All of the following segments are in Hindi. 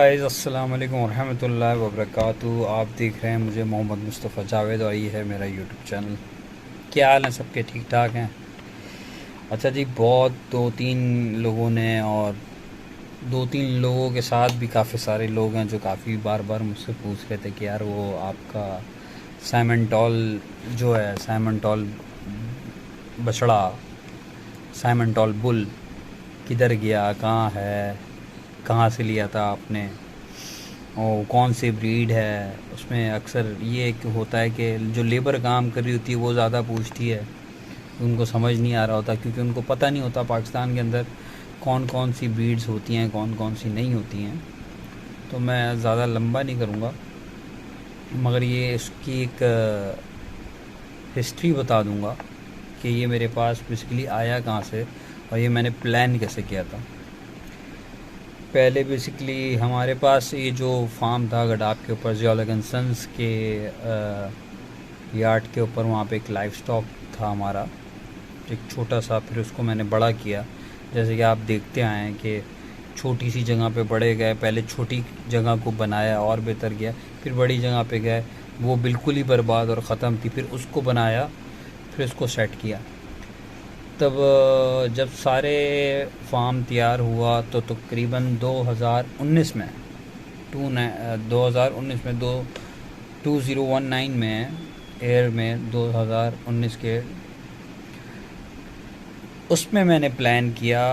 गाइस, अस्सलाम वालेकुम रहमतुल्लाहि व बरकातुहू। आप देख रहे हैं मुझे मोहम्मद मुस्तफ़ा जावेद और ये है मेरा यूट्यूब चैनल। क्या हाल है सबके? ठीक ठाक हैं? अच्छा जी, बहुत दो तीन लोगों ने और दो तीन लोगों के साथ भी काफ़ी सारे लोग हैं जो काफ़ी बार बार मुझसे पूछ रहे थे कि यार वो आपका साइमन जो है, साइमन बछड़ा, साइमन बुल किधर गया, कहाँ है, कहाँ से लिया था आपने, और कौन सी ब्रीड है। उसमें अक्सर ये एक होता है कि जो लेबर काम कर रही होती है वो ज़्यादा पूछती है, उनको समझ नहीं आ रहा होता क्योंकि उनको पता नहीं होता पाकिस्तान के अंदर कौन कौन सी ब्रीड्स होती हैं, कौन कौन सी नहीं होती हैं। तो मैं ज़्यादा लंबा नहीं करूँगा, मगर ये इसकी एक हिस्ट्री बता दूँगा कि ये मेरे पास बेसिकली आया कहाँ से और ये मैंने प्लान कैसे किया था। पहले बेसिकली हमारे पास ये जो फार्म था गडाप के ऊपर, जियोलॉग एंड सन्स के यार्ड के ऊपर, वहाँ पे एक लाइफ स्टॉक था हमारा, एक छोटा सा। फिर उसको मैंने बड़ा किया, जैसे कि आप देखते आए हैं कि छोटी सी जगह पे बड़े गए। पहले छोटी जगह को बनाया और बेहतर किया, फिर बड़ी जगह पे गए, वो बिल्कुल ही बर्बाद और ख़त्म थी, फिर उसको बनाया, फिर उसको सेट किया। तब जब सारे फार्म तैयार हुआ तो तकरीबन 2019 में 2019 में 2019 में एयर में 2019 के उसमें मैंने प्लान किया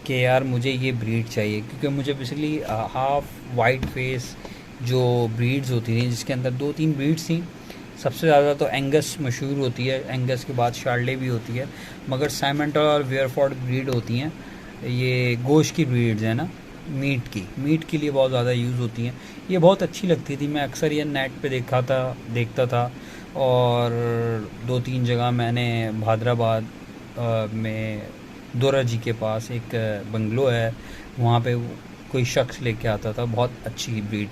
कि यार मुझे ये ब्रीड चाहिए, क्योंकि मुझे बेसिकली हाफ वाइट फेस जो ब्रीड्स होती थी, जिसके अंदर दो तीन ब्रीड्स थी। सबसे ज़्यादा तो एंगस मशहूर होती है, एंगस के बाद शार्ले भी होती है, मगर साइमंटल और वेयरफोर्ड ब्रीड होती हैं। ये गोश्त की ब्रीड्स हैं ना, मीट के लिए बहुत ज़्यादा यूज़ होती हैं। ये बहुत अच्छी लगती थी, मैं अक्सर ये नेट पे देखता था। और दो तीन जगह मैंने भादराबाद में दोरा जी के पास एक बंगलो है, वहाँ पे कोई शख्स लेके आता था, बहुत अच्छी ब्रीड।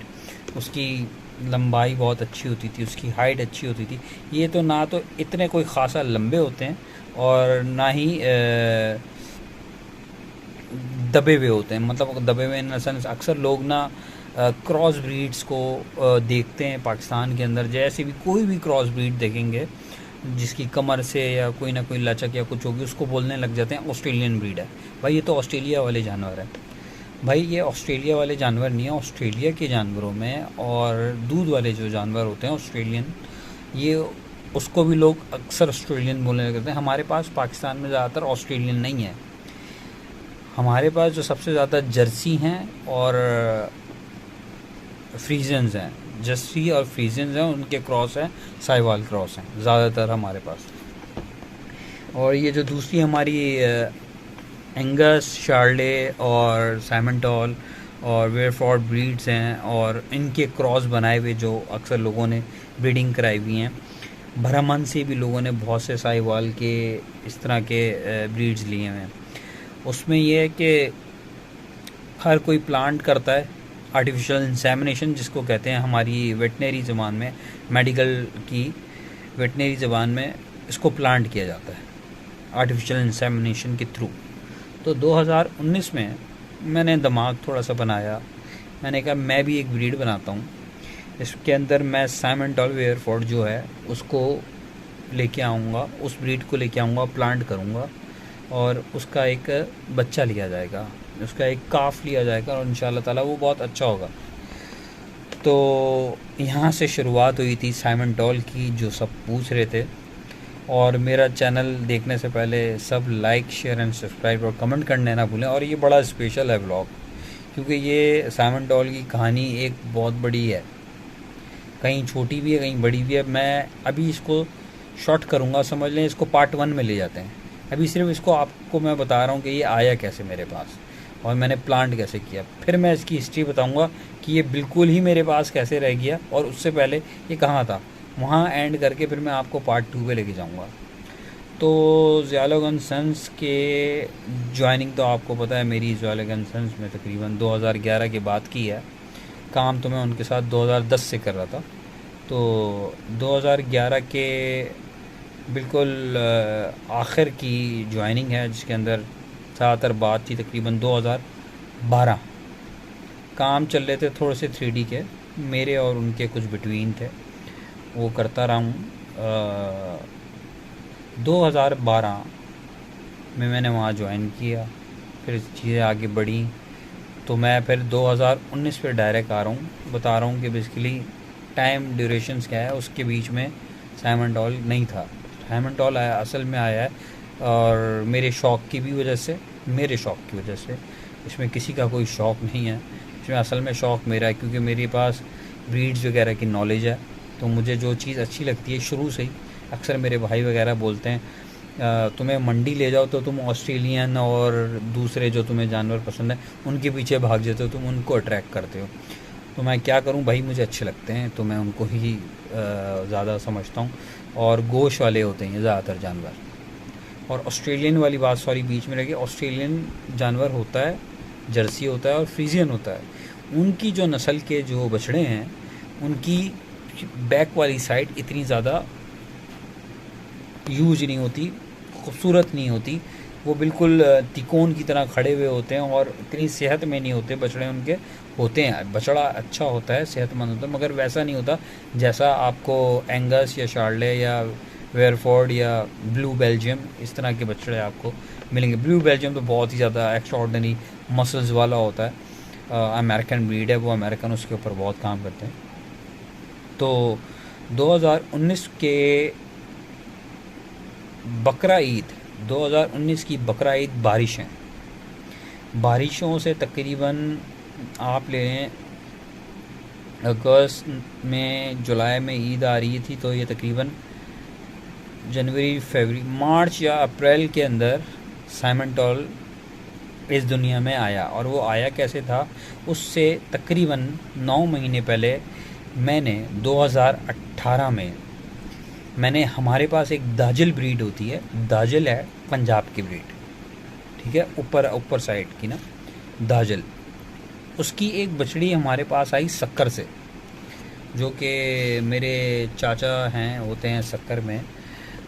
उसकी लंबाई बहुत अच्छी होती थी, उसकी हाइट अच्छी होती थी। ये तो ना तो इतने कोई ख़ासा लंबे होते हैं और ना ही दबे हुए होते हैं। मतलब दबे हुए इन सेंस, अक्सर लोग ना क्रॉस ब्रीड्स को देखते हैं पाकिस्तान के अंदर। जैसे भी कोई भी क्रॉस ब्रीड देखेंगे जिसकी कमर से या कोई ना कोई लचक या कुछ होगी, उसको बोलने लग जाते हैं ऑस्ट्रेलियन ब्रीड है। भाई ये तो ऑस्ट्रेलिया वाले जानवर है। भाई ये ऑस्ट्रेलिया वाले जानवर नहीं है। ऑस्ट्रेलिया के जानवरों में और दूध वाले जो जानवर होते हैं ऑस्ट्रेलियन, ये उसको भी लोग अक्सर ऑस्ट्रेलियन बोलने लग जाते हैं। हमारे पास पाकिस्तान में ज़्यादातर ऑस्ट्रेलियन नहीं है। हमारे पास जो सबसे ज़्यादा जर्सी हैं और फ्रीजन्स हैं, जर्सी और फ्रीजन्स हैं, उनके क्रॉस हैं, साहिवाल क्रॉस हैं ज़्यादातर हमारे पास। और ये जो दूसरी हमारी एंगस, शार्ले और साइमंटॉल और वेयरफोर्ड ब्रीड्स हैं, और इनके क्रॉस बनाए हुए जो अक्सर लोगों ने ब्रीडिंग कराई हुई हैं। भरामन से भी लोगों ने बहुत से साहिवाल के इस तरह के ब्रीड्स लिए हुए हैं। उसमें यह है कि हर कोई प्लांट करता है आर्टिफिशियल इंसेमिनेशन, जिसको कहते हैं हमारी वेटनरी ज़बान में, मेडिकल की वेटनरी ज़बान में इसको प्लांट किया जाता है आर्टिफिशियल इंसेमिनेशन के थ्रू। तो 2019 में मैंने दिमाग थोड़ा सा बनाया, मैंने कहा मैं भी एक ब्रीड बनाता हूँ। इसके अंदर मैं साइमंटल वेयरफोर्ड जो है उसको लेके आऊँगा, उस ब्रीड को लेके आऊँगा, प्लांट करूँगा और उसका एक बच्चा लिया जाएगा, उसका एक काफ लिया जाएगा और इंशाल्लाह ताला वो बहुत अच्छा होगा। तो यहाँ से शुरुआत हुई थी साइमंटल की, जो सब पूछ रहे थे। और मेरा चैनल देखने से पहले सब लाइक, शेयर एंड सब्सक्राइब और कमेंट करने ना भूलें। और ये बड़ा स्पेशल है ब्लॉग, क्योंकि ये साइमंटल की कहानी एक बहुत बड़ी है, कहीं छोटी भी है कहीं बड़ी भी है। मैं अभी इसको शॉर्ट करूँगा, समझ लें इसको पार्ट 1 में ले जाते हैं। अभी सिर्फ इसको आपको मैं बता रहा हूँ कि ये आया कैसे मेरे पास और मैंने प्लांट कैसे किया। फिर मैं इसकी हिस्ट्री बताऊँगा कि ये बिल्कुल ही मेरे पास कैसे रह गया और उससे पहले ये कहाँ था, वहाँ एंड करके फिर मैं आपको पार्ट 2 पे लेके जाऊँगा। तो जियोलॉग एंड सन्स के ज्वाइनिंग तो आपको पता है मेरी जियोलॉग एंड सन्स में तकरीबन 2011 के बाद की है। काम तो मैं उनके साथ 2010 से कर रहा था। तो 2011 के बिल्कुल आखिर की ज्वाइनिंग है, जिसके अंदर ज़्यादातर बात थी तकरीबन 2012 काम चल रहे थे थोड़े से 3D के, मेरे और उनके कुछ बिटवीन थे, वो करता रहा हूँ। 2012 में मैंने वहाँ ज्वाइन किया, फिर चीज़ें आगे बढ़ी, तो मैं फिर 2019 पे डायरेक्ट आ रहा हूँ। बता रहा हूँ कि बेसिकली टाइम ड्यूरेशंस क्या है, उसके बीच में साइमन टॉल नहीं था। साइमन टॉल आया, असल में आया है और मेरे शौक़ की भी वजह से, मेरे शौक़ की वजह से। इसमें किसी का कोई शौक़ नहीं है, इसमें असल में शौक़ मेरा है, क्योंकि मेरे पास ब्रीड्स वगैरह की नॉलेज है। तो मुझे जो चीज़ अच्छी लगती है शुरू से ही, अक्सर मेरे भाई वगैरह बोलते हैं तुम्हें मंडी ले जाओ तो तुम ऑस्ट्रेलियन और दूसरे जो तुम्हें जानवर पसंद है उनके पीछे भाग जाते हो, तुम उनको अट्रैक्ट करते हो। तो मैं क्या करूं भाई, मुझे अच्छे लगते हैं तो मैं उनको ही ज़्यादा समझता हूं, और गोश वाले होते हैं ज़्यादातर जानवर। और ऑस्ट्रेलियन वाली बात सॉरी बीच में रह, ऑस्ट्रेलियन जानवर होता है, जर्सी होता है और फ्रीजियन होता है। उनकी जो नस्ल के जो बछड़े हैं उनकी बैक वाली साइड इतनी ज़्यादा यूज नहीं होती, खूबसूरत नहीं होती, वो बिल्कुल तिकोन की तरह खड़े हुए होते हैं और इतनी सेहत में नहीं होते बछड़े उनके। होते हैं, बछड़ा अच्छा होता है, सेहतमंद होता है, मगर वैसा नहीं होता जैसा आपको एंगस या शार्ले या वेयरफोर्ड या ब्लू बेल्जियम इस तरह के बछड़े आपको मिलेंगे। ब्लू बेल्जियम तो बहुत ही ज़्यादा एक्स्ट्राऑर्डिनरी मसल्स वाला होता है, अमेरिकन ब्रीड है वो, अमेरिकन उसके ऊपर बहुत काम करते हैं। तो 2019 के बकरा ईद, 2019 की बकरा ईद बारिशों से तकरीबन आप ले लें अगस्त में, जुलाई में ईद आ रही थी, तो ये तकरीबन जनवरी, फरवरी, मार्च या अप्रैल के अंदर साइमन टॉल इस दुनिया में आया। और वो आया कैसे था, उससे तकरीबन 9 महीने पहले मैंने 2018 में मैंने, हमारे पास एक दाजिल ब्रीड होती है, दाजिल है पंजाब की ब्रीड, ठीक है, ऊपर साइड की ना दाजिल, उसकी एक बछड़ी हमारे पास आई सक्कर से, जो कि मेरे चाचा हैं होते हैं सक्कर में,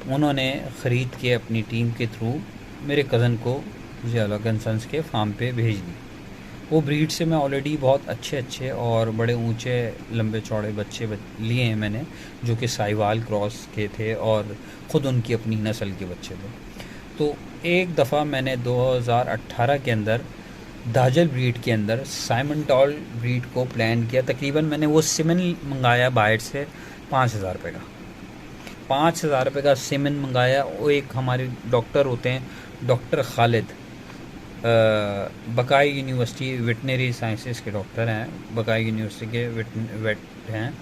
उन्होंने ख़रीद के अपनी टीम के थ्रू मेरे कज़न को ज़ियालॉगन सन्स के फार्म पे भेज दी। वो ब्रीड से मैं ऑलरेडी बहुत अच्छे और बड़े ऊंचे लंबे चौड़े बच्चे लिए हैं मैंने, जो कि साहिवाल क्रॉस के थे और ख़ुद उनकी अपनी नस्ल के बच्चे थे। तो एक दफ़ा मैंने 2018 के अंदर दाजल ब्रीड के अंदर साइमन टॉल ब्रीड को प्लान किया। तकरीबन मैंने वो सीमेन मंगाया बाहर से 5,000 रुपये का, 5,000 रुपये का सीमेन मंगाया। वो एक हमारे डॉक्टर होते हैं, doctor Khalid, Baqai university veterinary sciences के डॉक्टर हैं, बकाई यूनिवर्सिटी के वेट हैं।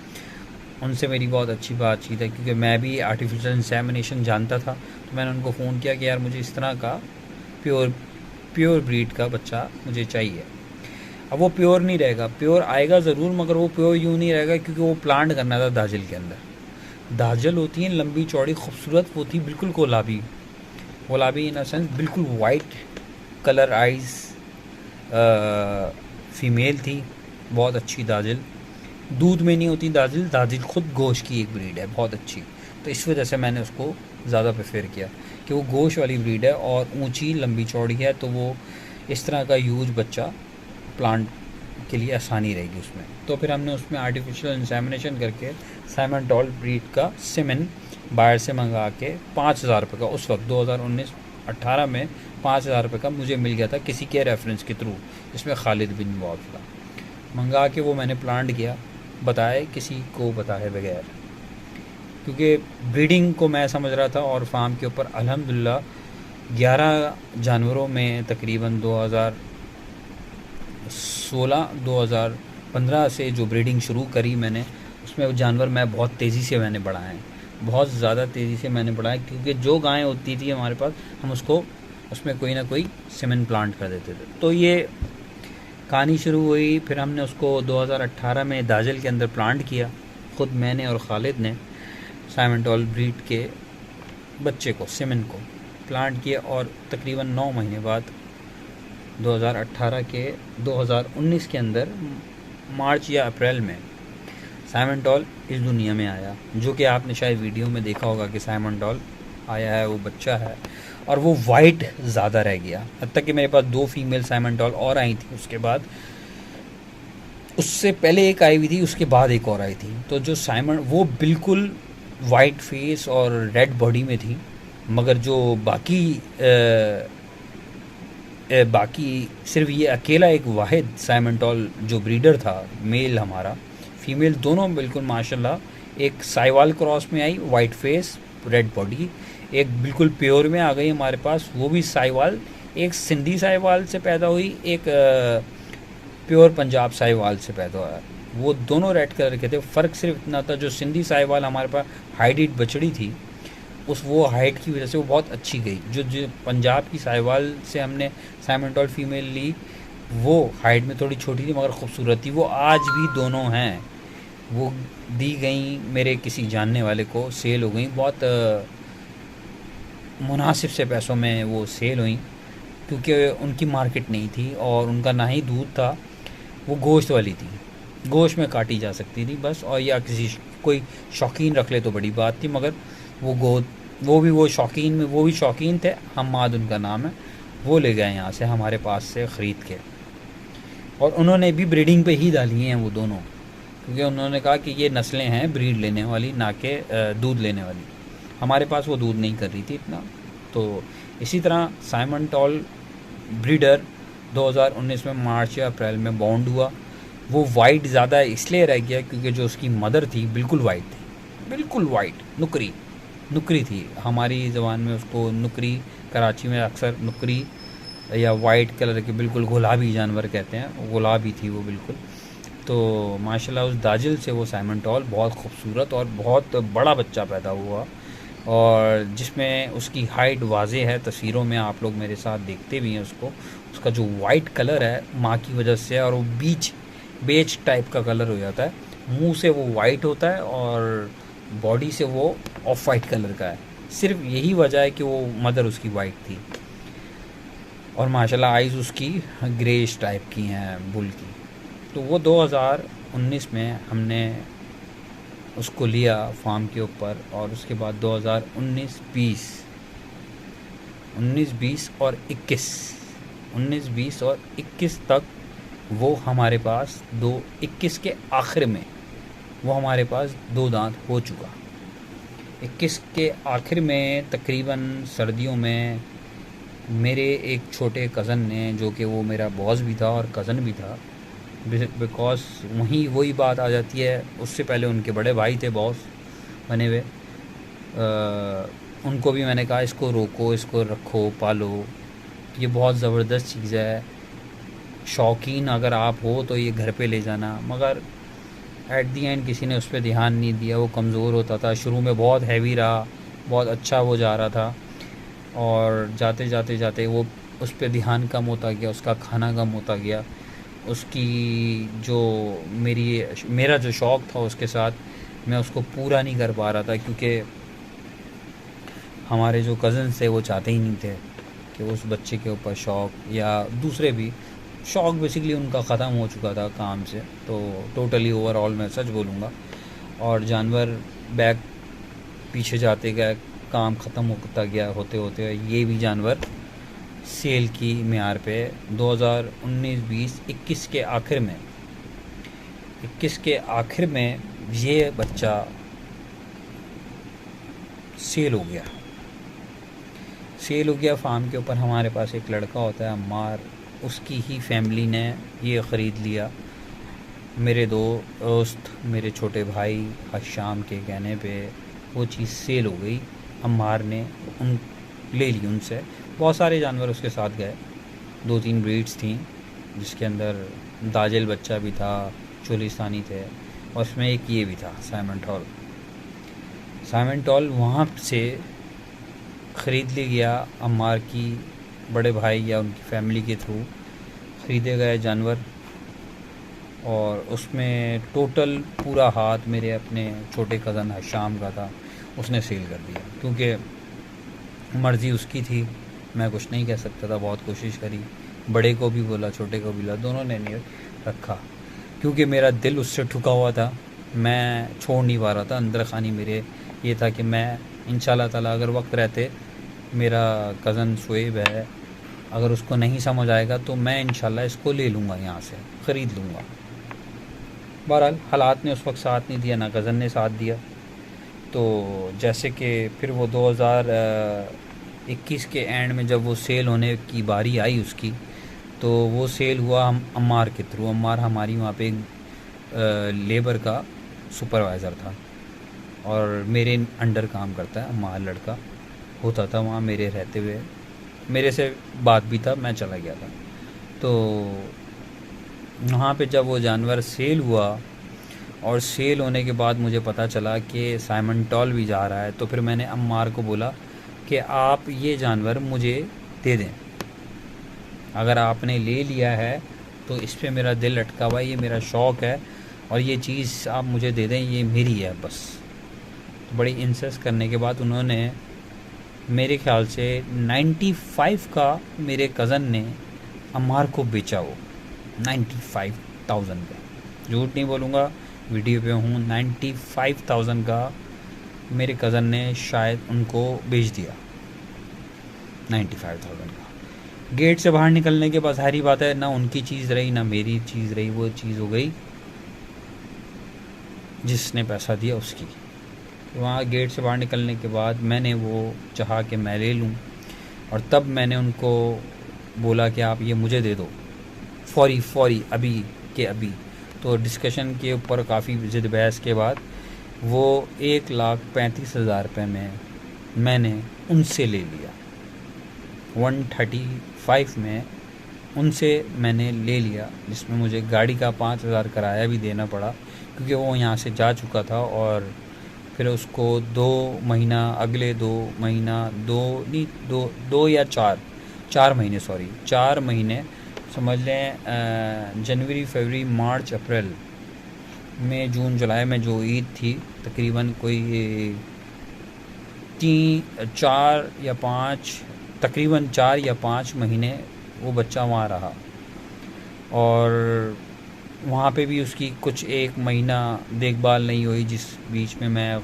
उनसे मेरी बहुत अच्छी बातचीत है, क्योंकि मैं भी आर्टिफिशियल इंसेमिनेशन जानता था। तो मैंने उनको फ़ोन किया कि यार मुझे इस तरह का प्योर ब्रीड का बच्चा मुझे चाहिए। अब वो प्योर नहीं रहेगा, प्योर आएगा ज़रूर, मगर वो प्योर यूँ नहीं रहेगा, क्योंकि वो प्लांट करना था दाजिल के अंदर। दाजिल होती हैं लंबी चौड़ी खूबसूरत, वो थी बिल्कुल गुलाबी इन अ सेंस, बिल्कुल वाइट कलर आइज़, फ़ीमेल थी, बहुत अच्छी दाजिल। दूध में नहीं होती दाजिल खुद गोश्त की एक ब्रीड है, बहुत अच्छी। तो इस वजह से मैंने उसको ज़्यादा प्रेफर किया कि वो गोश्त वाली ब्रीड है और ऊंची लंबी चौड़ी है, तो वो इस तरह का यूज बच्चा प्लांट के लिए आसानी रहेगी उसमें। तो फिर हमने उसमें आर्टिफिशियल इंसेमिनेशन करके साइमन टॉल ब्रीड का सीमेन बाहर से मंगा के 5,000 रुपये का, उस वक्त 2019-18 में 5,000 रुपये का मुझे मिल गया था किसी के रेफरेंस के थ्रू, जिसमें खालिद बिन इन्वॉल्व था। मंगा के वो मैंने प्लांट किया, बताए किसी को बताए बगैर, क्योंकि ब्रीडिंग को मैं समझ रहा था। और फार्म के ऊपर अल्हम्दुलिल्लाह 11 जानवरों में तकरीबन 2016-2015 से जो ब्रीडिंग शुरू करी मैंने, उसमें जानवर मैं बहुत तेज़ी से मैंने बढ़ाए हैं, बहुत ज़्यादा तेज़ी से मैंने बढ़ाया, क्योंकि जो गायें होती थी हमारे पास, हम उसको उसमें कोई ना कोई सीमेन प्लांट कर देते थे। तो ये कहानी शुरू हुई। फिर हमने उसको 2018 में दाजिल के अंदर प्लांट किया, ख़ुद मैंने और खालिद ने साइमन टॉल ब्रीड के बच्चे को, सीमेन को प्लांट किया। और तकरीबन 9 महीने बाद 2019 के अंदर मार्च या अप्रैल में साइमन टॉल इस दुनिया में आया, जो कि आपने शायद वीडियो में देखा होगा कि साइमन टॉल आया है, वो बच्चा है और वो वाइट ज़्यादा रह गया। हद तक कि मेरे पास 2 फीमेल साइमन टॉल और आई थी उसके बाद, उससे पहले एक आई हुई थी, उसके बाद एक और आई थी। तो जो साइमन वो बिल्कुल वाइट फेस और रेड बॉडी में थी, मगर जो बाकी सिर्फ ये अकेला एक वाहिद साइमन जो ब्रीडर था, मेल हमारा फीमेल दोनों बिल्कुल माशाल्लाह एक साइवाल क्रॉस में आई, वाइट फेस रेड बॉडी। एक बिल्कुल प्योर में आ गई हमारे पास, वो भी साइवाल। एक सिंधी साइवाल से पैदा हुई, एक प्योर पंजाब साहिवाल से पैदा हुआ। वो दोनों रेड कलर के थे। फ़र्क सिर्फ इतना था, जो सिंधी साहिवाल हमारे पास हाइट बछड़ी थी, उस वो हाइट की वजह से वो बहुत अच्छी गई। जो पंजाब की साहिवाल से हमने साइमन फीमेल ली, वो हाइट में थोड़ी छोटी थी मगर खूबसूरत थी। वो आज भी दोनों हैं, वो दी गई मेरे किसी जानने वाले को, सेल हो गई। बहुत मुनासिब से पैसों में वो सेल हुई, क्योंकि उनकी मार्केट नहीं थी और उनका ना ही दूध था। वो गोश्त वाली थी, गोश्त में काटी जा सकती थी बस, और या किसी कोई शौकीन रख ले तो बड़ी बात थी। मगर वो शौकीन में वो भी शौकीन थे, हम्माद उनका नाम है। वो ले गए यहाँ से हमारे पास से ख़रीद के, और उन्होंने भी ब्रीडिंग पे ही डाली हैं वो दोनों, क्योंकि उन्होंने कहा कि ये नस्लें हैं ब्रीड लेने वाली, ना कि दूध लेने वाली। हमारे पास वो दूध नहीं कर रही थी इतना। तो इसी तरह साइमन ब्रीडर 2019 में मार्च या अप्रैल में बाउंड हुआ। वो वाइट ज़्यादा इसलिए रह गया क्योंकि जो उसकी मदर थी बिल्कुल वाइट थी, बिल्कुल वाइट, नुकरी थी। हमारी ज़बान में उसको नुकरी, कराची में अक्सर नुकरी या वाइट कलर के बिल्कुल गुलाबी जानवर कहते हैं, गुलाबी थी वो बिल्कुल। तो माशाल्लाह उस दाजिल से वो साइमन बहुत खूबसूरत और बहुत बड़ा बच्चा पैदा हुआ, और जिसमें उसकी हाइट वाज़े है, तस्वीरों में आप लोग मेरे साथ देखते भी हैं उसको। उसका जो वाइट कलर है माँ की वजह से, और वो बेज टाइप का कलर हो जाता है। मुंह से वो वाइट होता है और बॉडी से वो ऑफ वाइट कलर का है। सिर्फ यही वजह है कि वो मदर उसकी वाइट थी, और माशाल्लाह आइज़ उसकी ग्रेश टाइप की हैं, बुल की। तो वो 2019 में हमने उसको लिया फार्म के ऊपर, और उसके बाद 2019, 20 और 21 तक वो हमारे पास 21 के आखिर में वो हमारे पास 2 दांत हो चुका। 21 के आखिर में तकरीबन सर्दियों में मेरे एक छोटे कज़न ने, जो कि वो मेरा बॉस भी था और कज़न भी था, बिकॉज वही बात आ जाती है, उससे पहले उनके बड़े भाई थे बॉस बने हुए। उनको भी मैंने कहा इसको रोको, इसको रखो, पालो, ये बहुत ज़बरदस्त चीज़ है, शौकीन अगर आप हो तो ये घर पे ले जाना। मगर एट दी एंड किसी ने उस पर ध्यान नहीं दिया। वो कमज़ोर होता था, शुरू में बहुत हैवी रहा, बहुत अच्छा वो जा रहा था, और जाते जाते वो उस पर ध्यान कम होता गया, उसका खाना कम होता गया। उसकी जो मेरा जो शौक़ था उसके साथ, मैं उसको पूरा नहीं कर पा रहा था, क्योंकि हमारे जो कज़न्स थे वो चाहते ही नहीं थे कि उस बच्चे के ऊपर शौक़, या दूसरे भी शौक़ बेसिकली उनका ख़त्म हो चुका था काम से। तो टोटली ओवरऑल मैं सच बोलूँगा, और जानवर बैक पीछे जाते गए, काम ख़त्म होता गया, होते होते ये भी जानवर सेल की म्यार पे 2019, 20, 21 के आखिर में ये बच्चा सेल हो गया फार्म के ऊपर। हमारे पास एक लड़का होता है अम्मार, उसकी ही फैमिली ने ये ख़रीद लिया। मेरे दोस्त, मेरे छोटे भाई हशाम के कहने पे वो चीज़ सेल हो गई। अम्मार ने ले ली उनसे। बहुत सारे जानवर उसके साथ गए, 2-3 ब्रीड्स थी, जिसके अंदर दाजिल बच्चा भी था, चोलिस्तानी थे, और उसमें एक ये भी था साइमन वहाँ से ख़रीद लिया गया अम्मार की बड़े भाई या उनकी फैमिली के थ्रू ख़रीदे गए जानवर। और उसमें टोटल पूरा हाथ मेरे अपने छोटे कज़न हशाम का था, उसने सेल कर दिया, क्योंकि मर्ज़ी उसकी थी, मैं कुछ नहीं कह सकता था। बहुत कोशिश करी, बड़े को भी बोला, छोटे को भी बोला, दोनों ने नहीं रखा, क्योंकि मेरा दिल उससे ठुका हुआ था, मैं छोड़ नहीं पा रहा था। अंदर खानी मेरे ये था कि मैं इंशाल्लाह ताला अगर वक्त रहते, मेरा कज़न शुएब है, अगर उसको नहीं समझ आएगा तो मैं इंशाल्लाह इसको ले लूँगा, यहाँ से ख़रीद लूँगा। बहरहाल हालात ने उस वक्त साथ नहीं दिया, ना कज़न ने साथ दिया। तो जैसे कि फिर वो 2021 के एंड में जब वो सेल होने की बारी आई उसकी, तो वो सेल हुआ हम अम्मार के थ्रू। अम्मार हमारी वहाँ पे लेबर का सुपरवाइज़र था और मेरे अंडर काम करता है। अम्मार लड़का होता था वहाँ मेरे रहते हुए, मेरे से बात भी था, मैं चला गया था। तो वहाँ पे जब वो जानवर सेल हुआ और सेल होने के बाद मुझे पता चला कि साइमन टॉल भी जा रहा है, तो फिर मैंने अम्मार को बोला कि आप ये जानवर मुझे दे दें, अगर आपने ले लिया है तो इस पे मेरा दिल अटका हुआ है, ये मेरा शौक़ है और ये चीज़ आप मुझे दे दें, ये मेरी है बस। तो बड़ी इंसिस्ट करने के बाद उन्होंने मेरे ख्याल से 95 का मेरे कज़न ने अम्मार को बेचा, वो 95,000 का, झूठ नहीं बोलूँगा, वीडियो पे हूँ, 95,000 का मेरे कज़न ने शायद उनको बेच दिया। 95,000 का। गेट से बाहर निकलने के बाद सारी बात है, ना उनकी चीज़ रही ना मेरी चीज़ रही, वो चीज़ हो गई जिसने पैसा दिया उसकी। वहाँ गेट से बाहर निकलने के बाद मैंने वो चाहा कि मैं ले लूँ, और तब मैंने उनको बोला कि आप ये मुझे दे दो फौरी अभी के अभी। तो डिस्कशन के ऊपर काफ़ी ज़िद बहस के बाद वो 1,35,000 रुपये में मैंने उनसे ले लिया। 135 में उनसे मैंने ले लिया, जिसमें मुझे गाड़ी का 5,000 किराया भी देना पड़ा, क्योंकि वो यहाँ से जा चुका था। और फिर उसको 2 महीना, अगले 2 महीना, 2 या 4 महीने, सॉरी 4 महीने समझ लें, जनवरी, फरवरी, मार्च, अप्रैल, मई, जून, जुलाई में जो ईद थी, तकरीबन कोई 4 या 5 महीने वो बच्चा वहाँ रहा। और वहाँ पे भी उसकी कुछ 1 महीना देखभाल नहीं हुई, जिस बीच में मैं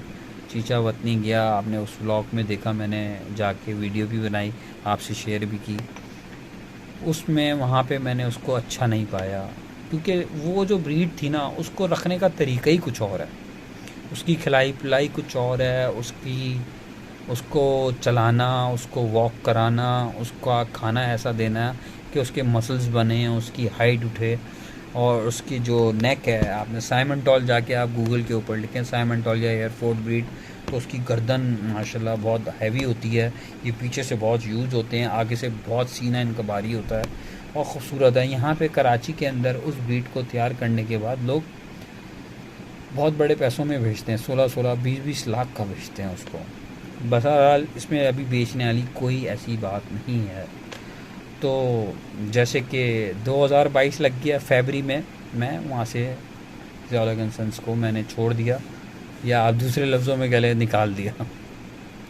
चीचा वतनी गया। आपने उस व्लॉग में देखा, मैंने जाके वीडियो भी बनाई, आपसे शेयर भी की। उसमें वहाँ पे मैंने उसको अच्छा नहीं पाया, क्योंकि वो जो ब्रीड थी ना, उसको रखने का तरीका ही कुछ और है, उसकी खिलाई पिलाई कुछ और है, उसको चलाना, उसको वॉक कराना, उसका खाना ऐसा देना कि उसके मसल्स बने, उसकी हाइट उठे। और उसकी जो नेक है, आपने साइमन टॉल जाके आप गूगल के ऊपर लिखें साइमन टॉल या एयरफोर्ड ब्रीड, तो उसकी गर्दन माशाल्लाह बहुत हैवी होती है। ये पीछे से बहुत यूज होते हैं, आगे से बहुत सीना इनका भारी होता है और ख़ूबसूरत है। यहाँ पे कराची के अंदर उस ब्रीड को तैयार करने के बाद लोग बहुत बड़े पैसों में बेचते हैं, 16-16, 20-20 लाख का बेचते हैं उसको। बहरहाल इसमें अभी बेचने वाली कोई ऐसी बात नहीं है। तो जैसे कि 2022 लग गया फरवरी में, मैं वहाँ से ज़ियाउल सन्स को मैंने छोड़ दिया, या आप दूसरे लफ्ज़ों में गले निकाल दिया।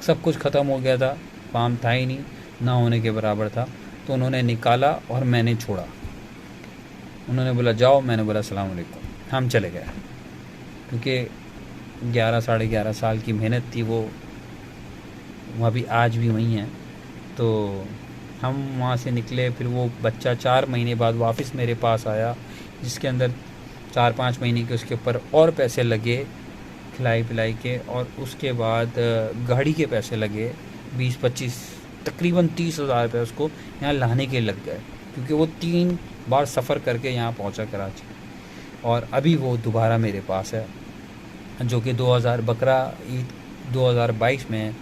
सब कुछ ख़त्म हो गया था, काम था ही नहीं, ना होने के बराबर था। तो उन्होंने निकाला और मैंने छोड़ा। उन्होंने बोला जाओ, मैंने बोला अस्सलाम वालेकुम, हम चले गए। क्योंकि 11 साढ़े 11 साल की मेहनत थी, वो अभी आज भी वहीं हैं। तो हम वहाँ से निकले, फिर वो बच्चा 4 महीने बाद वापस मेरे पास आया, जिसके अंदर 4-5 महीने के उसके ऊपर और पैसे लगे खिलाई पिलाई के, और उसके बाद गाड़ी के पैसे लगे 20-25, तकरीबन 30,000 रुपये उसको यहाँ लाने के लग गए, क्योंकि वो 3 बार सफ़र करके यहाँ पहुँचा कराची। और अभी वो दोबारा मेरे पास है, जो कि 2000 बकरा ईद 2022 में,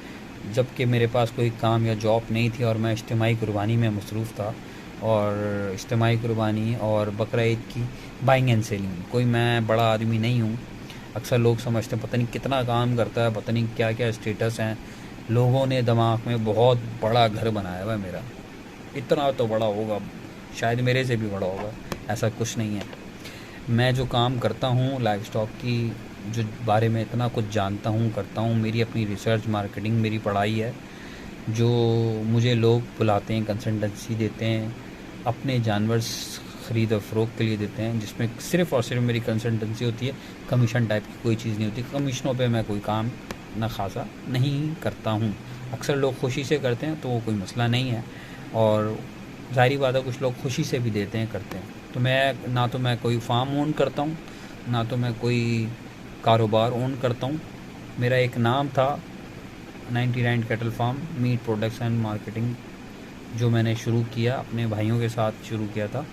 जबकि मेरे पास कोई काम या जॉब नहीं थी और मैं इज्तिमाई कुर्बानी में मसरूफ़ था। और इज्तिमाई कुर्बानी और बकरा ईद की बाइंग एंड सेलिंग, कोई मैं बड़ा आदमी नहीं हूँ। अक्सर लोग समझते हैं पता नहीं कितना काम करता है, पता नहीं क्या क्या स्टेटस हैं। लोगों ने दिमाग में बहुत बड़ा घर बनाया हुआ है मेरा, इतना तो बड़ा होगा, शायद मेरे से भी बड़ा होगा, ऐसा कुछ नहीं है। मैं जो काम करता हूँ लाइफ स्टॉक की जो बारे में इतना कुछ जानता हूँ, करता हूँ, मेरी अपनी रिसर्च मार्केटिंग मेरी पढ़ाई है। जो मुझे लोग बुलाते हैं, कंसल्टेंसी देते हैं, अपने जानवर ख़रीद और फ़रोख्त के लिए देते हैं, जिसमें सिर्फ़ और सिर्फ मेरी कंसल्टेंसी होती है, कमीशन टाइप की कोई चीज़ नहीं होती। कमीशनों पे मैं कोई काम ना खासा नहीं करता हूँ। अक्सर लोग खुशी से करते हैं तो वो कोई मसला नहीं है, और ज़ाहिरी बात है कुछ लोग खुशी से भी देते हैं, करते हैं। तो मैं ना तो मैं कोई फार्म ओन करता हूँ, ना तो मैं कोई कारोबार ओन करता हूँ। मेरा एक नाम था 99 cattle farm meat production and marketing, जो मैंने शुरू किया अपने भाइयों के साथ शुरू किया था।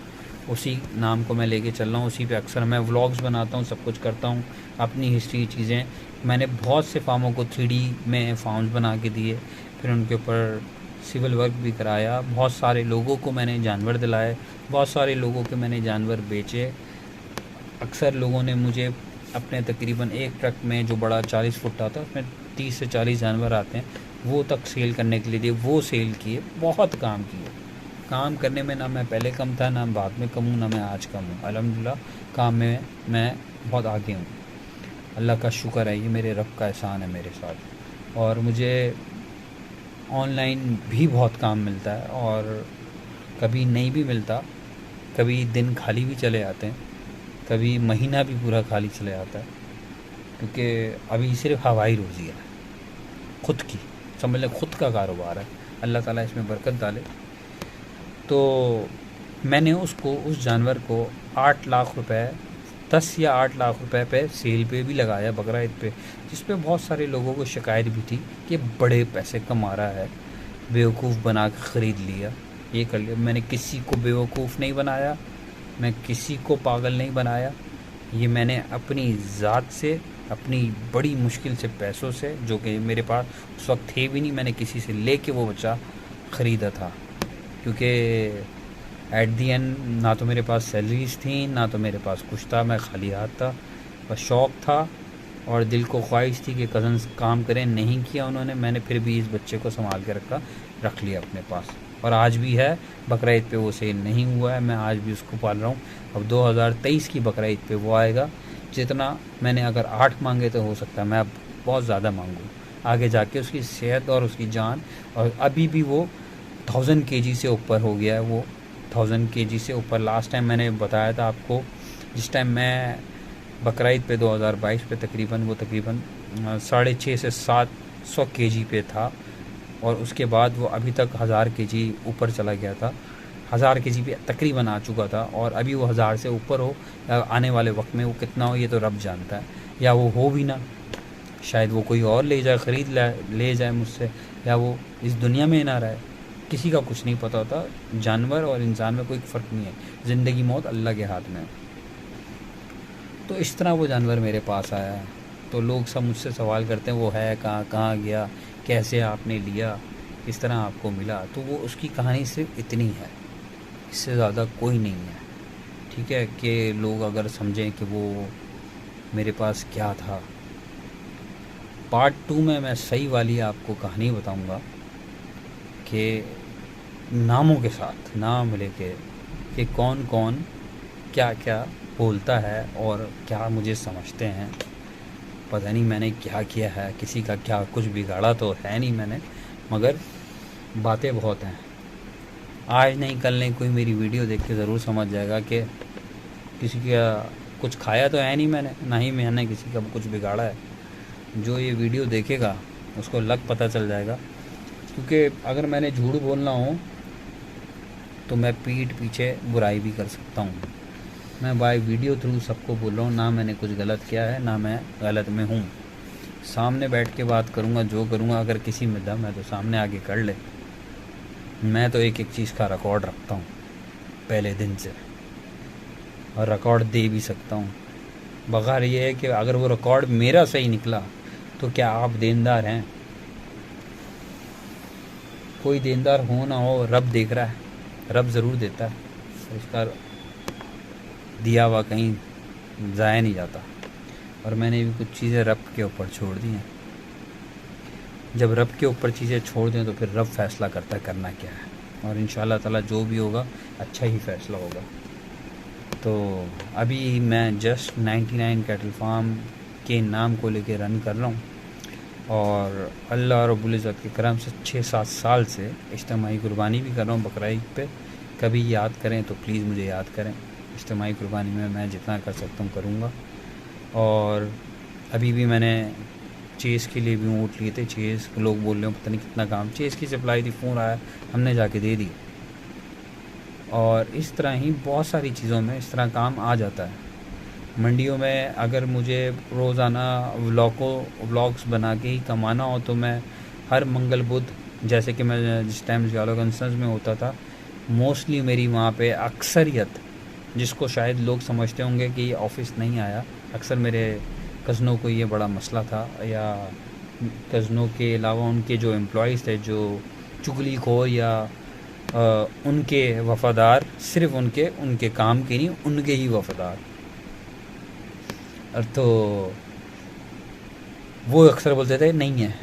उसी नाम को मैं लेके चल रहा हूँ, उसी पे अक्सर मैं व्लॉग्स बनाता हूँ, सब कुछ करता हूँ, अपनी हिस्ट्री चीज़ें। मैंने बहुत से फार्मों को 3D में फार्म्स बना के दिए, फिर उनके ऊपर सिविल वर्क भी कराया, बहुत सारे लोगों को मैंने जानवर दिलाए, बहुत सारे लोगों के मैंने जानवर बेचे। अक्सर लोगों ने मुझे अपने तकरीबन एक ट्रक में जो बड़ा 40 फुट आता है उसमें 30 से 40 जानवर आते हैं, वो तक सेल करने के लिए दिए, वो सेल किए, बहुत काम किए। काम करने में ना मैं पहले कम था, ना बाद में कम हूँ, ना मैं आज कम हूँ। अल्हम्दुलिल्लाह काम में मैं बहुत आगे हूँ। अल्लाह का शुक्र है, ये मेरे रब का एहसान है मेरे साथ। और मुझे ऑनलाइन भी बहुत काम मिलता है, और कभी नहीं भी मिलता, कभी दिन खाली भी चले आते हैं, कभी महीना भी पूरा खाली चले आता है, क्योंकि अभी सिर्फ हवाई रोज़ी है, ख़ुद की, समझ लें ख़ुद का कारोबार है। अल्लाह ताला इसमें बरकत डाले। तो मैंने उस जानवर को 8 लाख रुपए, 10 या 8 लाख रुपए पे सेल पे भी लगाया बकरा ईद पे, जिस पे बहुत सारे लोगों को शिकायत भी थी कि बड़े पैसे कमा रहा है, बेवकूफ़ बना के ख़रीद लिया, ये कर लिया। मैंने किसी को बेवकूफ़ नहीं बनाया, मैं किसी को पागल नहीं बनाया। ये मैंने अपनी ज़ात से, अपनी बड़ी मुश्किल से पैसों से, जो कि मेरे पास उस वक्त थे भी नहीं, मैंने किसी से लेके वो बच्चा ख़रीदा था। क्योंकि एट दी एंड ना तो मेरे पास सैलरीज थी, ना तो मेरे पास कुछ था, मैं खाली हाथ था। बस शौक़ था और दिल को ख्वाहिश थी कि कज़न्स काम करें, नहीं किया उन्होंने, मैंने फिर भी इस बच्चे को संभाल के रख लिया अपने पास। और आज भी है, बकरा ईद पे वो सेल नहीं हुआ है, मैं आज भी उसको पाल रहा हूँ। अब 2023 की बकरा ईद पे वो आएगा। जितना मैंने अगर 8 मांगे तो हो सकता है मैं अब बहुत ज़्यादा मांगूँ आगे जाके, उसकी सेहत और उसकी जान। और अभी भी वो 1000 केजी से ऊपर हो गया है, वो 1000 केजी से ऊपर। लास्ट टाइम मैंने बताया था आपको, जिस टाइम मैं बकरा ईद पे 2022 पे तकरीबन 650 से 700 केजी पे था, और उसके बाद वो अभी तक 1000 केजी ऊपर चला गया था, 1000 केजी पे तकरीबन आ चुका था। और अभी वो 1000 से ऊपर हो, आने वाले वक्त में वो कितना हो ये तो रब जानता है, या वो हो भी ना, शायद वो कोई और ले जाए, ख़रीद ले जाए मुझसे, या वो इस दुनिया में ना रहे, किसी का कुछ नहीं पता होता। जानवर और इंसान में कोई फ़र्क नहीं है, ज़िंदगी मौत अल्लाह के हाथ में है। तो इस तरह वो जानवर मेरे पास आया है। तो लोग सब मुझसे सवाल करते हैं वो है कहाँ गया, कैसे आपने लिया, किस तरह आपको मिला। तो वो उसकी कहानी सिर्फ इतनी है, इससे ज़्यादा कोई नहीं है। ठीक है, कि लोग अगर समझें कि वो मेरे पास क्या था। पार्ट 2 में मैं सही वाली आपको कहानी बताऊंगा कि नामों के साथ, नाम लेके, कि कौन कौन क्या क्या बोलता है और क्या मुझे समझते हैं। पता नहीं मैंने क्या किया है, किसी का क्या कुछ बिगाड़ा तो है नहीं मैंने, मगर बातें बहुत हैं। आज नहीं कल नहीं कोई मेरी वीडियो देख के ज़रूर समझ जाएगा कि किसी का कुछ खाया तो है नहीं मैंने, ना ही मैंने किसी का कुछ बिगाड़ा है। जो ये वीडियो देखेगा उसको पता चल जाएगा। क्योंकि अगर मैंने झूठ बोलना हो तो मैं पीठ पीछे बुराई भी कर सकता हूँ। मैं बाय वीडियो थ्रू सबको बोल रहा हूँ, ना मैंने कुछ गलत किया है, ना मैं गलत में हूँ। सामने बैठ के बात करूँगा, जो करूँगा, अगर किसी में दम है तो सामने आगे कर ले। मैं तो एक एक चीज़ का रिकॉर्ड रखता हूँ पहले दिन से, और रिकॉर्ड दे भी सकता हूँ। बगैर ये है कि अगर वो रिकॉर्ड मेरा सही निकला तो क्या आप देनदार हैं? कोई देनदार हो ना हो, रब देख रहा है, रब ज़रूर देता है, उसका दिया हुआ कहीं ज़ाया नहीं जाता। और मैंने भी कुछ चीज़ें रब के ऊपर छोड़ दी हैं। जब रब के ऊपर चीज़ें छोड़ दें तो फिर रब फैसला करता है करना क्या है, और इंशाल्लाह ताला जो भी होगा अच्छा ही फैसला होगा। तो अभी मैं जस्ट 99 कैटल फार्म के नाम को लेके रन कर रहा हूँ, और अल्लाह रब्बुल इज़्ज़त के करम से 6-7 साल से इज्तिमाई कुर्बानी भी कर रहा हूँ बकरा ईद पे। कभी याद करें तो प्लीज़ मुझे याद करें। इज्तिमाई कुर्बानी में मैं जितना कर सकता हूँ करूँगा। और अभी भी मैंने चेस के लिए भी ऊँट लिए थे। चेस लोग बोल रहे हो पता नहीं कितना काम, चेस की सप्लाई थी, फ़ोन आया, हमने जाके दे दी। और इस तरह ही बहुत सारी चीज़ों में इस तरह काम आ जाता है। मंडियों में अगर मुझे रोज़ाना व्लॉग्स बना के ही कमाना हो तो मैं हर मंगल बुध, जैसे कि मैं जिस टाइम ज़ियाउल कंसर्न्स में होता था, मोस्टली मेरी वहाँ पे अक्सरियत, जिसको शायद लोग समझते होंगे कि ये ऑफिस नहीं आया, अक्सर मेरे कज़नों को ये बड़ा मसला था, या कज़नों के अलावा उनके जो एम्प्लॉइज़ थे जो चुगलीखोर या उनके वफ़ादार, सिर्फ उनके काम के नहीं, उनके ही वफ़ादार। तो वो अक्सर बोलते थे नहीं है,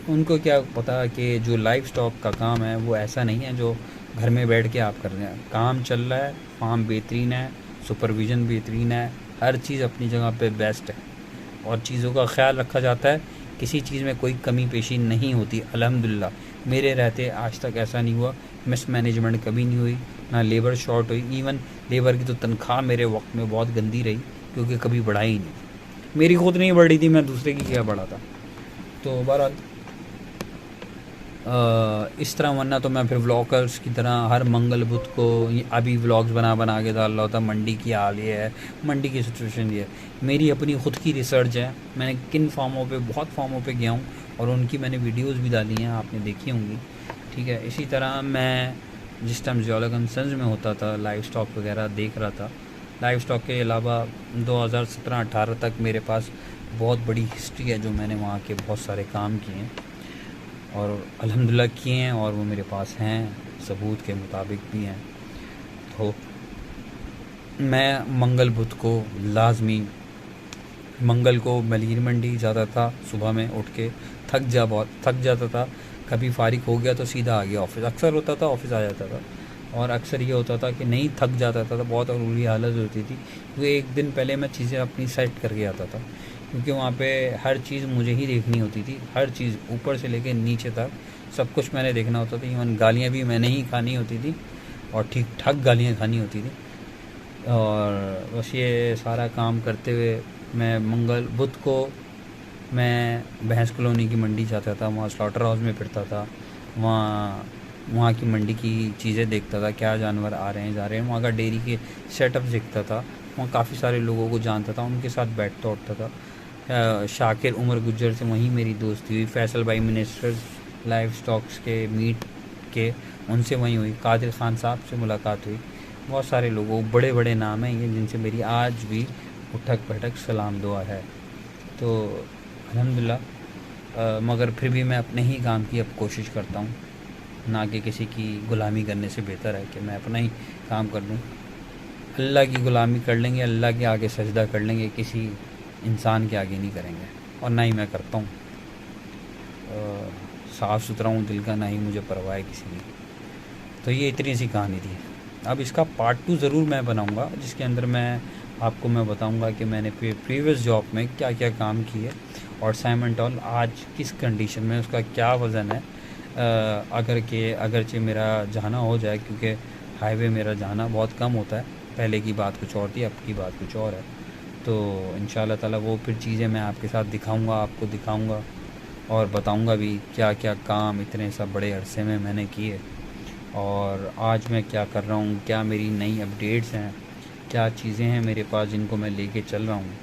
उनको क्या पता कि जो लाइफ स्टॉक का काम है वो ऐसा नहीं है जो घर में बैठ के आप कर रहे हैं। काम चल रहा है, फार्म बेहतरीन है, सुपरविज़न बेहतरीन है, हर चीज़ अपनी जगह पे बेस्ट है और चीज़ों का ख्याल रखा जाता है, किसी चीज़ में कोई कमी पेशी नहीं होती। अल्हम्दुलिल्लाह मेरे रहते आज तक ऐसा नहीं हुआ, मिसमैनेजमेंट कभी नहीं हुई, ना लेबर शॉर्ट हुई। इवन लेबर की तो तनख्वाह मेरे वक्त में बहुत गंदी रही, क्योंकि कभी बढ़ाई ही नहीं, मेरी खुद नहीं बढ़ी थी, मैं दूसरे की क्या बढ़ा था। तो बहरहाल इस तरह, वरना तो मैं फिर व्लॉगर्स की तरह हर मंगल बुध को अभी व्लॉग्स बना के डाल रहा होता। मंडी की हाल ये है, मंडी की सिचुएशन ये है, मेरी अपनी ख़ुद की रिसर्च है। मैंने किन फार्मों पे, बहुत फार्मों पे गया हूँ और उनकी मैंने वीडियोस भी डाली हैं, आपने देखी होंगी। ठीक है, इसी तरह मैं जिस टाइम ज़ियाउल कंसर्न्स में होता था, लाइव स्टॉक वगैरह देख रहा था। लाइव स्टॉक के अलावा 2017-18 तक मेरे पास बहुत बड़ी हिस्ट्री है, जो मैंने वहाँ के बहुत सारे काम किए हैं और अल्हम्दुलिल्लाह किए हैं, और वो मेरे पास हैं, सबूत के मुताबिक भी हैं। तो मैं मंगल बुध को लाजमी, मंगल को मलीर मंडी जाता था, सुबह में उठ के बहुत थक जाता था, कभी फारिग हो गया तो सीधा आ गया ऑफिस। अक्सर होता था ऑफिस आ जाता था, और अक्सर ये होता था कि नहीं थक जाता था, तो बहुत बुरी हालत होती थी, तो एक दिन पहले मैं चीज़ें अपनी सेट करके आता था, क्योंकि वहाँ पे हर चीज़ मुझे ही देखनी होती थी, हर चीज़ ऊपर से लेके नीचे तक सब कुछ मैंने देखना होता था। इवन गालियाँ भी मैंने ही खानी होती थी, और ठीक ठाक गालियाँ खानी होती थी। और बस ये सारा काम करते हुए मैं मंगल बुध को मैं भैंस कॉलोनी की मंडी जाता था, वहाँ स्लॉटर हाउस में फिरता था, वहाँ की मंडी की चीज़ें देखता था, क्या जानवर आ रहे हैं जा रहे हैं, वहाँ का डेयरी के सेटअप देखता था, वहाँ काफ़ी सारे लोगों को जानता था, उनके साथ बैठता उठता था। शाकिर उमर गुज्जर से वहीं मेरी दोस्ती हुई, फैसल भाई मिनिस्टर लाइव स्टॉक्स के मीट के, उनसे वहीं हुई, कादिर ख़ान साहब से मुलाकात हुई, बहुत सारे लोगों, बड़े बड़े नाम हैं ये जिनसे मेरी आज भी उठक बैठक सलाम दुआ है। तो अल्हम्दुलिल्लाह, मगर फिर भी मैं अपने ही काम की अब कोशिश करता हूँ, ना कि किसी की ग़ुलामी करने से बेहतर है कि मैं अपना ही काम कर लूँ। अल्लाह की ग़ुलामी कर लेंगे, अल्लाह के आगे सजदा कर लेंगे, किसी इंसान के आगे नहीं करेंगे, और ना ही मैं करता हूँ। साफ़ सुथरा हूँ दिल का, ना ही मुझे परवाह है किसी की। तो ये इतनी सी कहानी थी। अब इसका पार्ट 2 ज़रूर मैं बनाऊँगा, जिसके अंदर मैं बताऊँगा कि मैंने प्रीवियस जॉब में क्या क्या काम किए, और साइमंटॉल आज किस कंडीशन में, उसका क्या वज़न है। अगरचे मेरा जाना हो जाए, क्योंकि हाईवे मेरा जाना बहुत कम होता है, पहले की बात कुछ और थी, अब की बात कुछ और है। तो इंशाअल्लाह ताला वो फिर चीज़ें मैं आपके साथ दिखाऊंगा, आपको दिखाऊंगा और बताऊंगा भी क्या क्या काम इतने सब बड़े अरसे में मैंने किए, और आज मैं क्या कर रहा हूँ, क्या मेरी नई अपडेट्स हैं, क्या चीज़ें हैं मेरे पास जिनको मैं लेके चल रहा हूँ,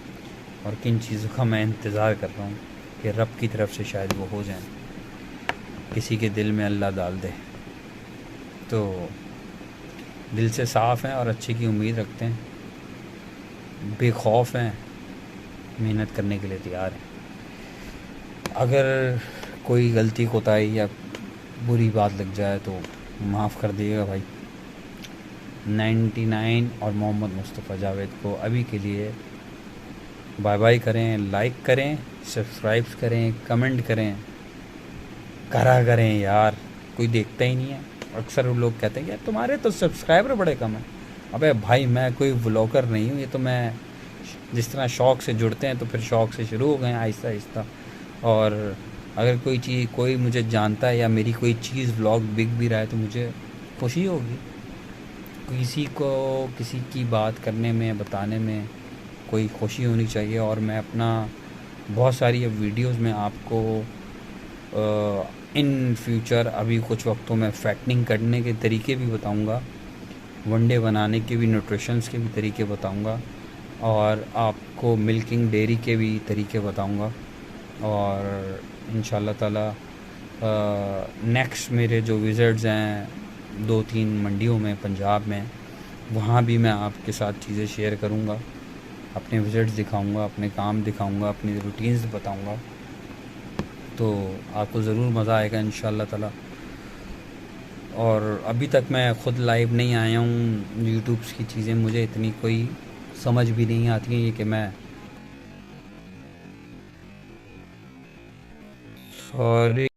और किन चीज़ों का मैं इंतज़ार कर रहा हूँ कि रब की तरफ से शायद वो हो जाए, किसी के दिल में अल्लाह डाल दे। तो दिल से साफ़ हैं और अच्छे की उम्मीद रखते हैं, बेखौफ हैं, मेहनत करने के लिए तैयार हैं। अगर कोई गलती कोताही या बुरी बात लग जाए तो माफ़ कर दिएगा भाई। 99 और मोहम्मद मुस्तफ़ा जावेद को अभी के लिए बाय बाय करें, लाइक करें, सब्सक्राइब करें, कमेंट करें यार, कोई देखता ही नहीं है। अक्सर लोग कहते हैं कि तुम्हारे तो सब्सक्राइबर बड़े कम हैं। अबे भाई मैं कोई व्लॉगर नहीं हूँ, ये तो मैं जिस तरह शौक़ से जुड़ते हैं तो फिर शौक़ से शुरू हो गए आहिस्ता आहिस्ता। और अगर कोई मुझे जानता है या मेरी कोई चीज़ व्लॉग बिक भी रहा है तो मुझे खुशी होगी। किसी की बात करने में, बताने में कोई खुशी होनी चाहिए। और मैं अपना बहुत सारी अब वीडियोस में आपको इन फ्यूचर अभी कुछ वक्तों में फैटनिंग करने के तरीके भी बताऊंगा, वनडे बनाने के भी, न्यूट्रिशंस के भी तरीके बताऊंगा, और आपको मिल्किंग डेयरी के भी तरीके बताऊंगा। और इंशाल्लाह ताला नेक्स्ट मेरे जो विज़िट्स हैं 2-3 मंडियों में पंजाब में, वहाँ भी मैं आपके साथ चीज़ें शेयर करूँगा, अपने विज़िट्स दिखाऊँगा, अपने काम दिखाऊँगा, अपनी रूटीन्स बताऊँगा। तो आपको ज़रूर मज़ा आएगा इंशाल्लाह ताला। और अभी तक मैं ख़ुद लाइव नहीं आया हूँ, यूट्यूब्स की चीज़ें मुझे इतनी कोई समझ भी नहीं आती हैं कि मैं सॉरी